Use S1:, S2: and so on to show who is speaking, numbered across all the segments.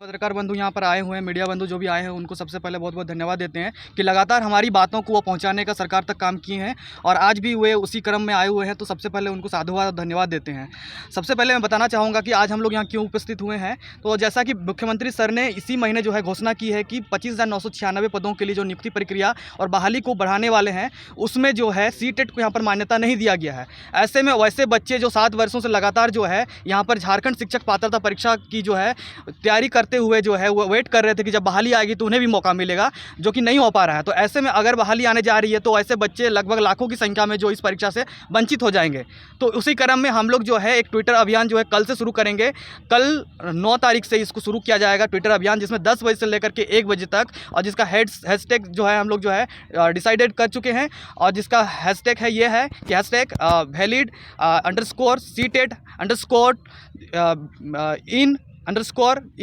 S1: पत्रकार बंधु यहाँ पर आए हुए हैं, मीडिया बंधु जो भी आए हैं उनको सबसे पहले बहुत बहुत धन्यवाद देते हैं कि लगातार हमारी बातों को वो पहुँचाने का सरकार तक काम किए हैं और आज भी वे उसी क्रम में आए हुए हैं। तो सबसे पहले उनको साधुवाद और धन्यवाद देते हैं। सबसे पहले मैं बताना चाहूँगा कि आज हम लोग यहाँ क्यों उपस्थित हुए हैं। तो जैसा कि मुख्यमंत्री सर ने इसी महीने जो है घोषणा की है कि 25,996 पदों के लिए जो नियुक्ति प्रक्रिया और बहाली को बढ़ाने वाले हैं, उसमें जो है सीटेट को यहाँ पर मान्यता नहीं दिया गया है। ऐसे में वैसे बच्चे जो 7 वर्षों से लगातार जो है यहाँ पर झारखंड शिक्षक पात्रता परीक्षा की जो है तैयारी करते हुए जो है वो वेट कर रहे थे कि जब बहाली आएगी तो उन्हें भी मौका मिलेगा, जो कि नहीं हो पा रहा है। तो ऐसे में अगर बहाली आने जा रही है तो ऐसे बच्चे लगभग लाखों की संख्या में जो इस परीक्षा से वंचित हो जाएंगे। तो उसी क्रम में हम लोग जो है एक ट्विटर अभियान जो है कल से शुरू करेंगे। कल 9 तारीख से इसको शुरू किया जाएगा ट्विटर अभियान, जिसमें 10 बजे से लेकर के 1 बजे तक, और जिसका हैशटैग जो है हम लोग जो है डिसाइडेड कर चुके हैं। और जिसका हैशटैग है ये है कि हैशटैग valid_CTET_in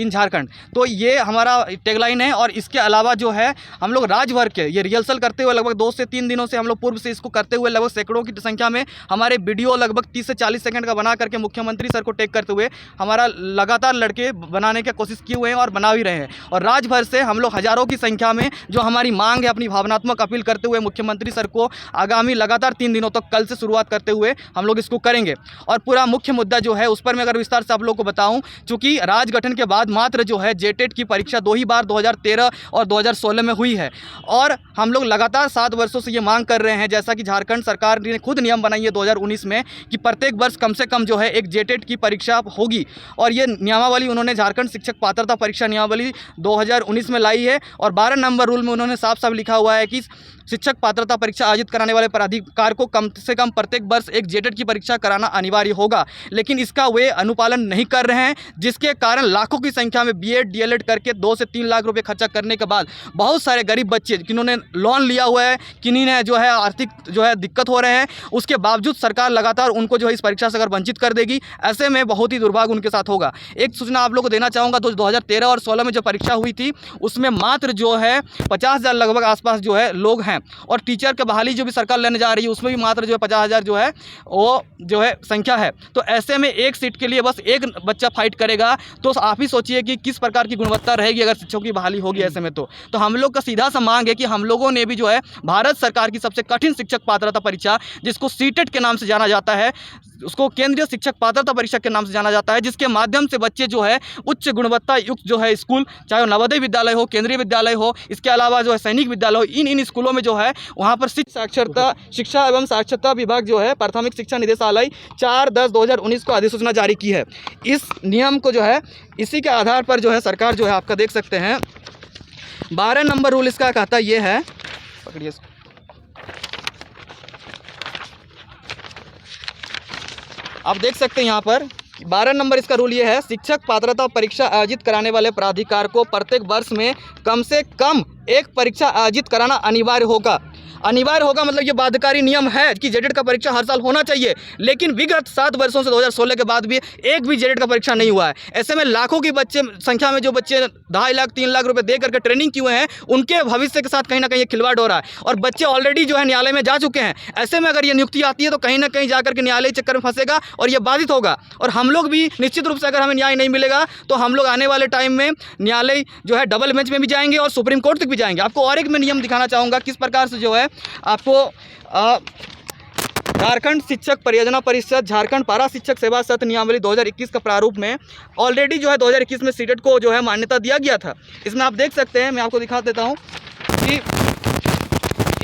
S1: झारखंड। तो ये हमारा टैगलाइन है। और इसके अलावा जो है हम लोग राज्य भर के ये रिहर्सल करते हुए लगभग 2 से 3 दिनों से हम लोग पूर्व से इसको करते हुए लगभग सैकड़ों की संख्या में हमारे वीडियो लगभग 30 से 40 सेकंड का बना करके मुख्यमंत्री सर को टैग करते हुए हमारा लगातार लड़के बनाने की कोशिश किए हुए हैं और बना भी रहे हैं। और राज्य भर से हम लोग हज़ारों की संख्या में जो हमारी मांग है अपनी भावनात्मक अपील करते हुए मुख्यमंत्री सर को आगामी लगातार 3 दिनों तक कल से शुरुआत करते हुए हम लोग इसको करेंगे। और पूरा मुख्य मुद्दा जो है उस पर मैं अगर विस्तार से आप लोग को बताऊँ, चूँकि राज गठन के बाद मात्र जो है जेटेट की परीक्षा 2 ही बार 2013 और 2016 में हुई है। और हम लोग लगातार 7 वर्षों से ये मांग कर रहे हैं, जैसा कि झारखंड सरकार ने खुद नियम बनाई है 2019 में कि प्रत्येक वर्ष कम से कम जो है एक जेटेट की परीक्षा होगी। और ये नियमावली उन्होंने झारखंड शिक्षक पात्रता परीक्षा नियमावली 2019 में लाई है। और 12 नंबर रूल में उन्होंने साफ साफ लिखा हुआ है कि शिक्षक पात्रता परीक्षा आयोजित कराने वाले प्राधिकार को कम से कम प्रत्येक वर्ष एक जेटेट की परीक्षा कराना अनिवार्य होगा। लेकिन इसका वे अनुपालन नहीं कर रहे हैं, जिसके कारण लाखों की संख्या में बीएड डीएलएड करके 2 से 3 लाख रुपए खर्चा करने के बाद बहुत सारे गरीब बच्चे जिन्होंने लोन लिया हुआ है, किन्हीं ने जो है आर्थिक जो है दिक्कत हो रहे हैं, उसके बावजूद सरकार लगातार उनको जो है इस परीक्षा से अगर वंचित कर देगी, ऐसे में बहुत ही दुर्भाग्य उनके साथ होगा। एक सूचना आप लोग को देना चाहूँगा, तो 2013 और 16 में जो परीक्षा हुई थी उसमें मात्र जो है 50,000 लगभग आसपास जो है लोग हैं। और टीचर के बहाली जो भी सरकार लेने जा रही है उसमें भी मात्र जो है 50,000 जो है वो जो है संख्या है। तो ऐसे में एक सीट के लिए बस एक बच्चा फाइट करेगा, तो आप ही सोचिए कि किस प्रकार की गुणवत्ता रहेगी अगर शिक्षकों की बहाली होगी ऐसे में। तो हम लोग का सीधा सा मांग है कि हम लोगों ने भी जो है भारत सरकार की सबसे कठिन शिक्षक पात्रता परीक्षा, जिसको सीटेट के नाम से जाना जाता है, उसको केंद्रीय शिक्षक पात्रता परीक्षा के नाम से जाना जाता है, जिसके माध्यम से बच्चे जो है उच्च गुणवत्ता युक्त जो है स्कूल, चाहे वो नवोदय विद्यालय हो, केंद्रीय विद्यालय हो, इसके अलावा जो है सैनिक विद्यालय हो, इन स्कूलों में जो है वहाँ पर शिक्षा एवं साक्षरता विभाग जो है प्राथमिक शिक्षा निदेशालय 4/10/2019 को अधिसूचना जारी की है। इस नियम को जो है इसी के आधार पर जो है सरकार जो है आपका देख सकते हैं 12 नंबर रूल इसका कहता ये है, पकड़िए इसको, आप देख सकते हैं यहाँ पर 12 नंबर इसका रूल ये है, शिक्षक पात्रता परीक्षा आयोजित कराने वाले प्राधिकार को प्रत्येक वर्ष में कम से कम एक परीक्षा आयोजित कराना अनिवार्य होगा। अनिवार्य होगा मतलब ये बाध्यकारी नियम है कि जेटेट का परीक्षा हर साल होना चाहिए। लेकिन विगत 7 वर्षों से 2016 के बाद भी एक भी जेटेट का परीक्षा नहीं हुआ है। ऐसे में लाखों की बच्चे संख्या में जो बच्चे 2.5 लाख 3 लाख रुपए दे करके ट्रेनिंग किए हुए हैं, उनके भविष्य के साथ कहीं ना कहीं खिलवाड़ हो रहा है। और बच्चे ऑलरेडी जो है न्यायालय में जा चुके हैं। ऐसे में अगर ये नियुक्ति आती है तो कहीं ना कहीं जाकर के न्यायालय चक्कर में फंसेगा और ये बाधित होगा। और हम लोग भी निश्चित रूप से अगर हमें न्याय नहीं मिलेगा तो हम लोग आने वाले टाइम में न्यायालय जो है डबल बेंच में भी जाएंगे और सुप्रीम कोर्ट तक भी जाएंगे। आपको और एक मैं नियम दिखाना चाहूँगा किस प्रकार से जो है आपको झारखंड शिक्षक परियोजना परिषद झारखंड पारा शिक्षक सेवा सत्र नियमावली 2021 का प्रारूप में ऑलरेडी जो है 2021 में सीटेट को जो है मान्यता दिया गया था। इसमें आप देख सकते हैं, मैं आपको दिखा देता हूं कि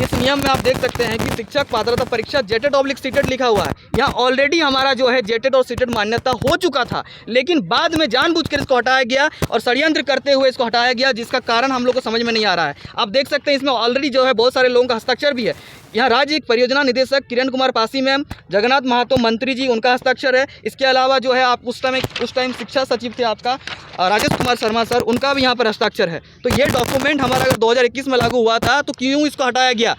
S1: इस नियम में आप देख सकते हैं कि शिक्षक पात्रता परीक्षा जेटेट/सीटेट लिखा हुआ है। यहाँ ऑलरेडी हमारा जो है जेटेट और सीटेट मान्यता हो चुका था, लेकिन बाद में जानबूझकर इसको हटाया गया और षड्यंत्र करते हुए इसको हटाया गया, जिसका कारण हम लोग को समझ में नहीं आ रहा है। आप देख सकते हैं इसमें ऑलरेडी जो है बहुत सारे लोगों का हस्ताक्षर भी है। यहाँ राज्य परियोजना निदेशक किरण कुमार पासी मैम, जगन्नाथ महतो मंत्री जी, उनका हस्ताक्षर है। इसके अलावा जो है आप उस टाइम शिक्षा सचिव थे आपका राजेश कुमार शर्मा सर, उनका भी यहाँ पर हस्ताक्षर है। तो ये डॉक्यूमेंट हमारा अगर 2021 में लागू हुआ था तो क्यों इसको हटाया गया।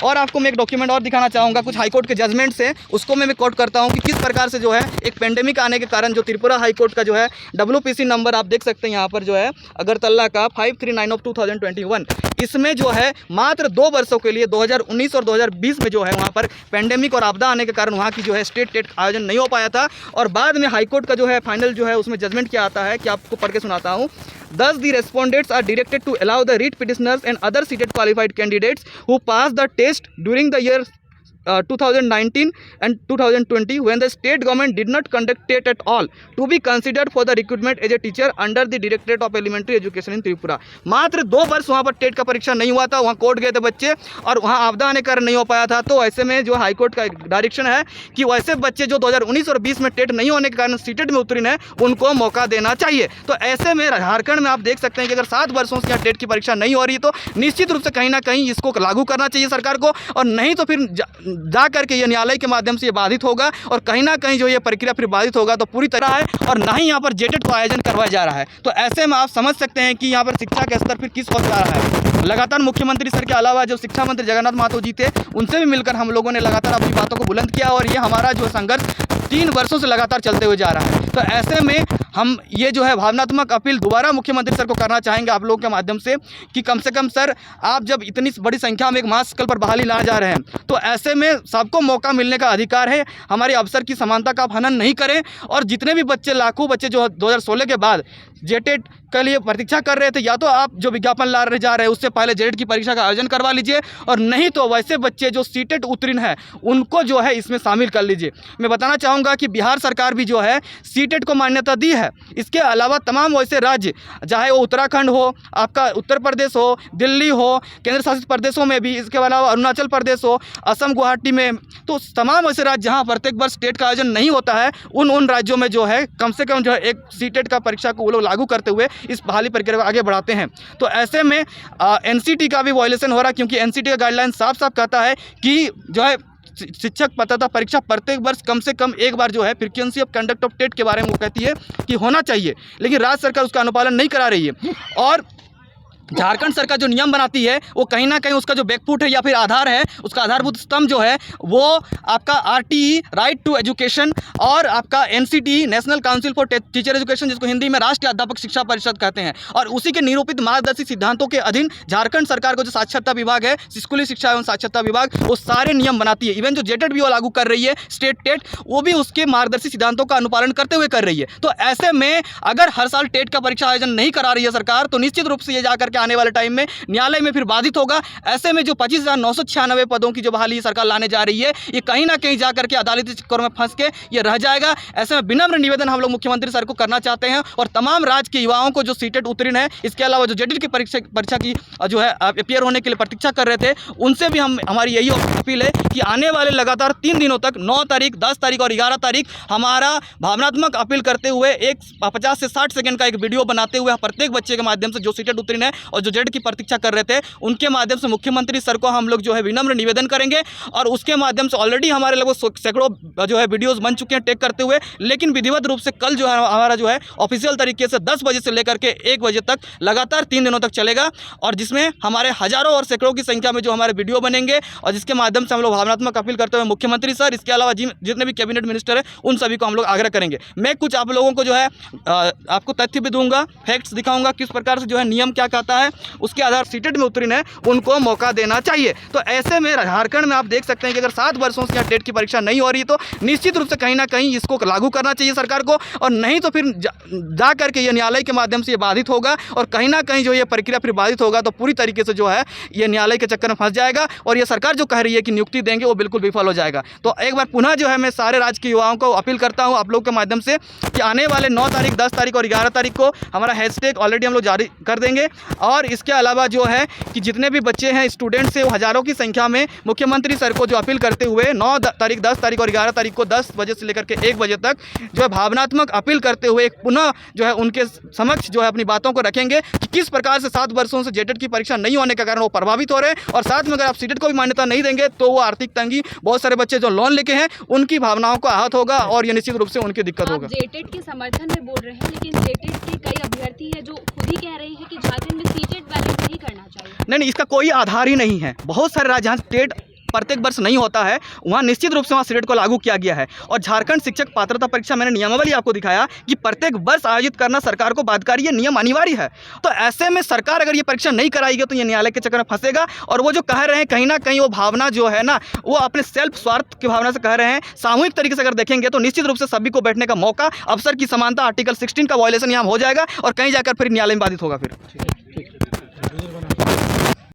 S1: और आपको मैं एक डॉक्यूमेंट और दिखाना चाहूँगा कुछ हाईकोर्ट के जजमेंट से, उसको मैं कोट करता हूँ कि किस प्रकार से जो है एक पेंडेमिक आने के कारण जो त्रिपुरा हाईकोर्ट का जो है WPC नंबर आप देख सकते हैं यहाँ पर जो है अगरतला का 539/2021, इसमें जो है मात्र 2 वर्षों के लिए 2019 और 2020 में जो है वहाँ पर पेंडेमिक और आपदा आने के कारण वहाँ की जो है स्टेट टेट आयोजन नहीं हो पाया था। और बाद में हाईकोर्ट का जो है फाइनल जो है उसमें जजमेंट क्या आता है कि आपको पढ़ के सुनाता हूँ। Thus, the respondents are directed to allow the writ petitioners and other seated qualified candidates who pass the test during the year 2019 and 2020 when the state government did not conduct TET at all to be considered for the recruitment as a teacher under the Directorate of Elementary Education in Tripura। मात्र 2 वर्ष वहाँ पर TET का परीक्षा नहीं हुआ था, वहाँ कोर्ट गए थे बच्चे और वहाँ आपदा आने कारण नहीं हो पाया था। तो ऐसे में जो हाईकोर्ट का डायरेक्शन है कि वैसे बच्चे जो 2019 और 20 में टेट नहीं होने के कारण सीटेट में उत्तीर्ण है उनको मौका देना चाहिए। तो ऐसे में झारखंड में आप देख सकते हैं कि अगर 7 वर्षों से यहाँ टेट की परीक्षा नहीं हो रही है तो निश्चित रूप से कहीं ना कहीं इसको लागू करना चाहिए सरकार को, और नहीं तो फिर जा करके ये न्यायालय के माध्यम से ये बाधित होगा और कहीं ना कहीं जो ये प्रक्रिया फिर बाधित होगा तो पूरी तरह है, और ना ही यहाँ पर जेटेट को आयोजन करवाया जा रहा है। तो ऐसे में आप समझ सकते हैं कि यहाँ पर शिक्षा का स्तर फिर किस ओर जा रहा है। लगातार मुख्यमंत्री सर के अलावा जो शिक्षा मंत्री जगन्नाथ महतो जी थे उनसे भी मिलकर हम लोगों ने लगातार अपनी बातों को बुलंद किया और ये हमारा जो संघर्ष 3 वर्षों से लगातार चलते हुए जा रहा है। तो ऐसे में हम ये जो है भावनात्मक अपील दोबारा मुख्यमंत्री सर को करना चाहेंगे आप लोगों के माध्यम से कि कम से कम सर आप जब इतनी बड़ी संख्या में एक महास्कल पर बहाली लाने जा रहे हैं तो ऐसे में सबको मौका मिलने का अधिकार है। हमारे अवसर की समानता का आप हनन नहीं करें, और जितने भी बच्चे लाखों बच्चे जो 2016 के बाद जेटेट के लिए प्रतीक्षा कर रहे थे, या तो आप जो विज्ञापन ला रहे जा रहे हैं उससे पहले जेटेट की परीक्षा का आयोजन करवा लीजिए, और नहीं तो वैसे बच्चे जो सीटेट उत्तीर्ण हैं उनको जो है इसमें शामिल कर लीजिए। मैं बताना चाहूँगा कि बिहार सरकार भी जो है सीटेट को मान्यता दी है। इसके अलावा तमाम वैसे राज्य, चाहे वो उत्तराखंड हो, आपका उत्तर प्रदेश हो, दिल्ली हो, केंद्र शासित प्रदेशों में भी, इसके अलावा अरुणाचल प्रदेश हो, असम गुवाहाटी में, तो तमाम ऐसे राज्य जहाँ प्रत्येक वर्ष टेट का आयोजन नहीं होता है उन राज्यों में जो है कम से कम जो है एक सीटेट का परीक्षा को वो लोग लागू करते हुए इस बहाली प्रक्रिया को आगे बढ़ाते हैं। तो ऐसे में एनसीटी का भी वायलेशन हो रहा है, क्योंकि एनसीटी का गाइडलाइन साफ साफ कहता है कि जो है शिक्षक पात्रता परीक्षा प्रत्येक वर्ष कम से कम एक बार जो है frequency of conduct of TET के बारे में वो कहती है कि होना चाहिए, लेकिन राज्य सरकार उसका अनुपालन नहीं करा रही है। और झारखंड सरकार जो नियम बनाती है वो कहीं ना कहीं उसका जो बैकफुट है या फिर आधार है, उसका आधारभूत स्तंभ जो है वो आपका आरटीई राइट टू एजुकेशन और आपका NCT national council for teacher education, जिसको हिंदी में राष्ट्रीय अध्यापक शिक्षा परिषद कहते हैं, और उसी के निरूपित मार्गदर्शी सिद्धांतों के अधीन झारखंड सरकार को जो साक्षरता विभाग है, स्कूली शिक्षा एवं साक्षरता विभाग, वो सारे नियम बनाती है। इवन जो जेटेट भी वो लागू कर रही है स्टेट टेट, वो भी उसके मार्गदर्शी सिद्धांतों का अनुपालन करते हुए कर रही है। तो ऐसे में अगर हर साल टेट का परीक्षा आयोजन नहीं करा रही है सरकार तो निश्चित रूप से ये जाकर आने वाले टाइम में न्यायालय में फिर बाधित होगा। ऐसे में जो 25,996 पदों की जो बहाली सरकार लाने जा रही है ये कहीं ना कहीं जाकर के अदालती चक्कर में फंस के ये रह जाएगा। ऐसे में विनम्र निवेदन हम लोग मुख्यमंत्री सर को करना चाहते हैं और तमाम राज्य के युवाओं को जो सीटेट उत्तीर्ण है, इसके अलावा जो जेटेट की परीक्षा की जो है अपियर होने के लिए प्रतीक्षा कर रहे थे, उनसे भी हमारी यही अपील है कि आने वाले लगातार 3 दिनों तक 9 तारीख, 10 तारीख और 11 तारीख हमारा भावनात्मक अपील करते हुए एक 50 से 60 सेकंड का एक वीडियो बनाते हुए प्रत्येक बच्चे के माध्यम से जो सीटेट उत्तीर्ण है और जो जेटेट की प्रतीक्षा कर रहे थे उनके माध्यम से मुख्यमंत्री सर को हम लोग जो है विनम्र निवेदन करेंगे। और उसके माध्यम से ऑलरेडी हमारे लगभग सैकड़ों जो है वीडियोस बन चुके हैं टेक करते हुए, लेकिन विधिवत रूप से कल जो है हमारा जो है ऑफिशियल तरीके से 10 बजे से लेकर के 1 बजे तक लगातार 3 दिनों तक चलेगा, और जिसमें हमारे हजारों और सैकड़ों की संख्या में जो हमारे वीडियो बनेंगे और जिसके माध्यम से हम लोग भावनात्मक अपील करते हुए मुख्यमंत्री सर, इसके अलावा जितने भी कैबिनेट मिनिस्टर है उन सभी को हम लोग आग्रह करेंगे। मैं कुछ आप लोगों को जो है आपको तथ्य भी दूंगा, फैक्ट्स दिखाऊंगा किस प्रकार से जो है नियम क्या कहता है, उसके आधार सीटेट में उत्तीर्ण है उनको मौका देना चाहिए। तो ऐसे में झारखंड में आप देख सकते हैं कि अगर 7 वर्षों से यहाँ टेट की परीक्षा नहीं हो रही तो निश्चित रूप से कहीं ना कहीं इसको लागू करना चाहिए सरकार को, और नहीं तो फिर जा करके ये न्यायालय के माध्यम से ये बाधित होगा और कहीं ना कहीं जो ये प्रक्रिया फिर बाधित होगा तो पूरी तरीके से जो है ये न्यायालय के चक्कर में फंस जाएगा और ये सरकार जो कह रही है कि नियुक्ति देंगे वो बिल्कुल विफल हो जाएगा। तो एक बार पुनः जो है मैं सारे राज्य के युवाओं को अपील करता हूँ आप लोग के माध्यम से कि आने वाले 9 तारीख, 10 तारीख और 11 तारीख को हमारा हैशटैग ऑलरेडी हम लोग जारी कर देंगे, और इसके अलावा जो है कि जितने भी बच्चे हैं स्टूडेंट्स से वो हज़ारों की संख्या में मुख्यमंत्री सर को जो अपील करते हुए 9 तारीख, 10 तारीख और 11 तारीख को 10 बजे से लेकर के 1 बजे तक जो है भावनात्मक अपील करते हुए पुनः जो है उनके समक्ष जो है अपनी बातों को रखेंगे कि किस प्रकार से 7 वर्षों से जेटेट की परीक्षा नहीं होने के कारण वो प्रभावित हो रहे हैं, और साथ में अगर आप सीटेट को भी मान्यता नहीं देंगे तो वो आर्थिक तंगी, बहुत सारे बच्चे जो लोन लेके हैं उनकी भावनाओं को आहत होगा और ये निश्चित रूप से उनकी दिक्कत होगा।
S2: जेटेट के समर्थन में बोल रहे हैं, लेकिन जेटेट के कई अभ्यर्थी हैं जो खुद ही कह रहे हैं कि झारखंड में सीटेट बैलेंस नहीं करना चाहिए।
S1: नहीं, इसका कोई आधार ही नहीं है। बहुत सारे राज्य जहाँ टेट प्रत्येक वर्ष नहीं होता है वहाँ निश्चित रूप से वहाँ सीटेट को लागू किया गया है। और झारखंड शिक्षक पात्रता परीक्षा मैंने नियमावली आपको दिखाया कि प्रत्येक वर्ष आयोजित करना सरकार को बाध्यकारी, ये नियम अनिवार्य है। तो ऐसे में सरकार अगर ये परीक्षा नहीं कराएगी तो ये न्यायालय के चक्कर में फंसेगा। और वो जो कह रहे हैं कहीं ना कहीं वो भावना जो है ना, वो अपने सेल्फ स्वार्थ की भावना से कह रहे हैं। सामूहिक तरीके से अगर देखेंगे तो निश्चित रूप से सभी को बैठने का मौका, अवसर की समानता, आर्टिकल 16 का वायलेशन यहाँ हो जाएगा और कहीं जाकर फिर न्यायालय में बाधित होगा फिर।